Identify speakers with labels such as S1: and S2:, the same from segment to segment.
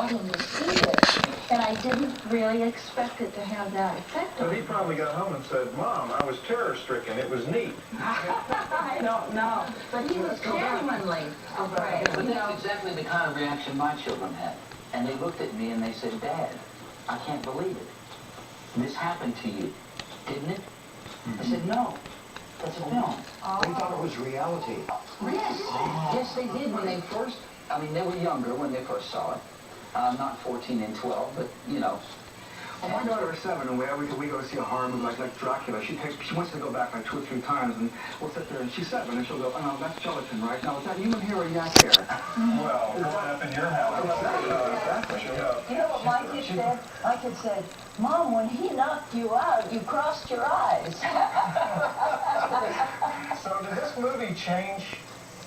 S1: him to see it, and I didn't really expect it to have that effect on
S2: But
S1: him.
S2: he probably got home and said, Mom, I was terror-stricken. It was neat.
S1: I don't know. But he was genuinely afraid.
S3: But that's exactly the kind of reaction my children had. And they looked at me and they said, Dad, I can't believe it. This happened to you, didn't it? I said, no. That's a film.
S4: They thought it was reality.
S3: Yes. Yes, they did when they first, I mean, they were younger when they first saw it. Not 14 and 12, but, you know.
S5: Well, my daughter is 7, and we go to see a horror movie like Dracula. She wants to go back like 2 or 3 times, and we'll sit there, and she's 7, and she'll go, oh, no, that's gelatin, right? Now, is that human hair or yak hair?
S2: Well, growing up in your house.
S5: Exactly.
S1: You know what my kid said? My kid said, Mom, when he knocked you out, you crossed your eyes.
S2: So did this movie change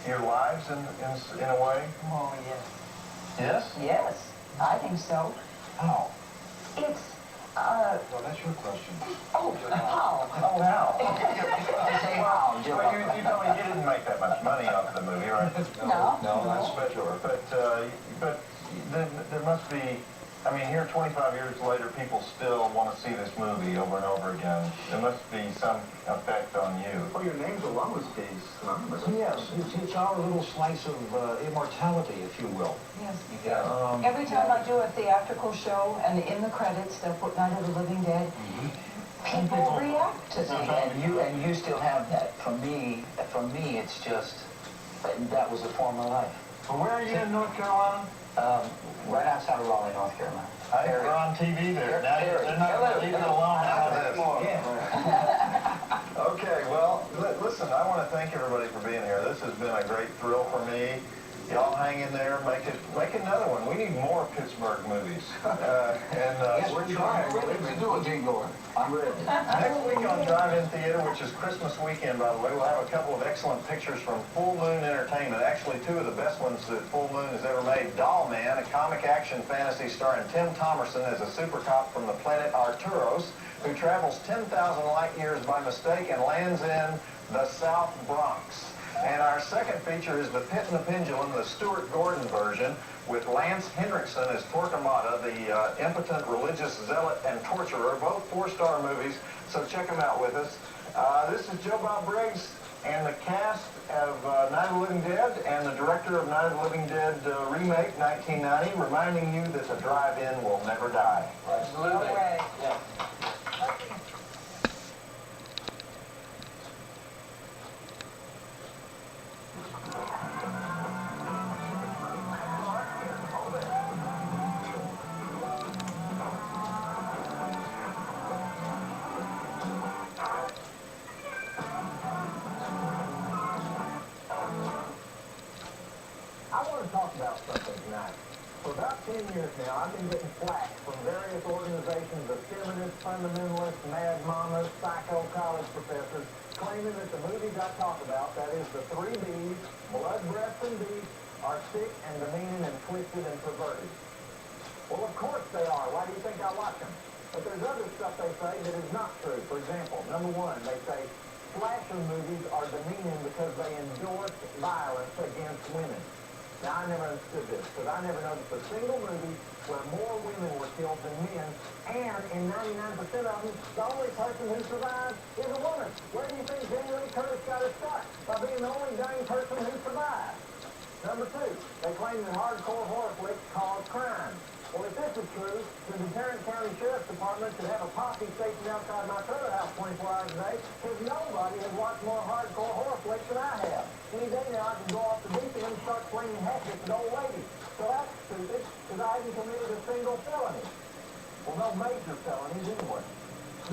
S2: your lives in a way?
S1: Oh, yes.
S2: Yes?
S1: Yes, I think so.
S2: How?
S1: It's,
S2: Well, that's your question.
S1: oh, how?
S2: Oh, how?
S3: Say how, Joe.
S2: Well, you told me you didn't make that much money off of the movie, right?
S1: No.
S2: No, that's for sure. But then there must be, I mean, here 25 years later, people still want to see this movie over and over again. There must be some effect on you.
S5: Well, your name's alone with these synonymous.
S4: Yes, it's our little slice of immortality, if you will.
S1: Yes.
S2: Yeah.
S1: Every time I do a theatrical show, and in the credits, they'll put Night of the Living Dead, people react to that.
S3: And you still have that. For me, it's just, that was a form of life.
S2: Well, where are you in North Carolina?
S3: Right outside of Raleigh, North Carolina.
S2: We're on TV there. Now they're not going to leave it alone out of this. Okay, well, listen, I want to thank everybody for being here. This has been a great thrill for me. Y'all hang in there, make another one. We need more Pittsburgh movies.
S3: Yes, we're trying. We're ready to do a jingle. I'm ready.
S2: Next week on Drive-In Theater, which is Christmas weekend, by the way, we'll have a couple of excellent pictures from Full Moon Entertainment. Actually, 2 of the best ones that Full Moon has ever made. Doll Man, a comic action fantasy starring Tim Thomerson as a super cop from the planet Arturos, who travels 10,000 light years by mistake and lands in the South Bronx. And our second feature is The Pit and the Pendulum, the Stuart Gordon version, with Lance Henriksen as Torquemada, the impotent religious zealot and torturer, both 4-star movies, so check them out with us. This is Joe Bob Briggs and the cast of Night of the Living Dead and the director of Night of the Living Dead remake, 1990, reminding you that the drive-in will never die.
S3: Absolutely. Yeah.
S2: I want to talk about something tonight. For about 10 years now, I've been getting flack from various organizations of feminists, fundamentalists, mad mamas, psycho college professors, claiming that the movies I talk about, that is the 3 Bs, blood, breath, and beef, are sick and demeaning and twisted and perverted. Well, of course they are. Why do you think I watch them? But there's other stuff they say that is not true. For example, number 1, they say slasher movies are demeaning because they endorse violence against women. Now, I never understood this, because I never noticed a single movie where more women were killed than men, and in 99% of them, the only person who survived is a woman. Where do you think Jamie Lee Curtis got her start? By being the only dang person who survived. Number 2, they claim that hardcore horror flicks cause crime. Well, if this is true, then the Tarrant County Sheriff's Department should have a posse stationed outside my trailer house 24 hours a day, because nobody has watched more hardcore horror flicks than I have. Any day now, I can go off the deep end and start slinging hatchets at old ladies. So that's stupid, because I haven't committed a single felony. Well, no major felonies anyway.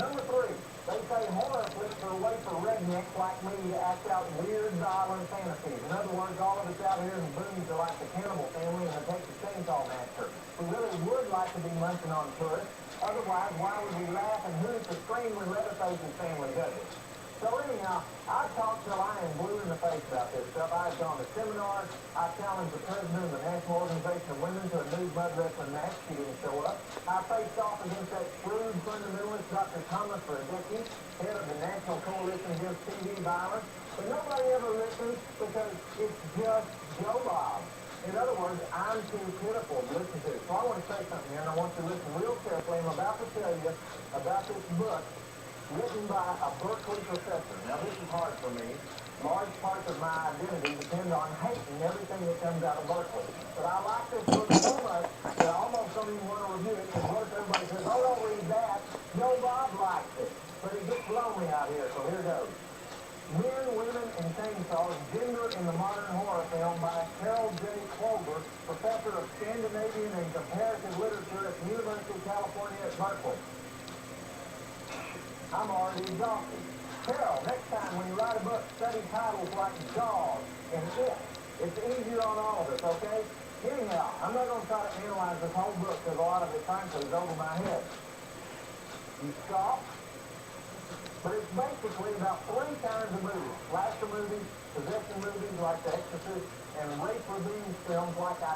S2: Number 3, they say horror flicks are a way for rednecks like me to act out weird, violent fantasies. In other words, all of us out here in the boonies are like the Cannibal Family and the Texas Chainsaw Massacre. We really would like to be munching on tourists. Otherwise, why would we laugh and hoot to scream when Leatherface's family does it? So anyhow, I've talked till I am blue in the face about this stuff. I've gone to seminars. I challenged the president of the National Organization of Women to a nude mud wrestling match. She didn't show up. I faced off against that shrewd fundamentalist Dr. Thomas for a decade, head of the National Coalition Against TV Violence. But nobody ever listens because it's just Joe Bob. In other words, I'm too pitiful to listen to. So I want want to say something here, and I want you to listen real carefully. I'm about to tell you about this book written by a Berkeley professor. Now, this is hard for me. Large parts of my identity depend on hating everything that comes out of Berkeley. But I like this book so much that I almost don't even want to review it, because what if everybody says, oh, don't read that. No, Bob likes it. But it gets lonely out here, so here goes. Men, Women, and Chainsaws, Gender in the Modern Horror Film by Carol J. Clover, professor of Scandinavian and Comparative Literature at the University of California at Berkeley. I'm already exhausted. Carol, next time when you write a book, study titles like Jaws and It. It's easier on all of us, okay? Anyhow, I'm not going to try to analyze this whole book because a lot of it, frankly, is over my head. You scoff? But it's basically about 3 kinds of movies. Slasher movies, possession movies like The Exorcist, and rape revenge films like I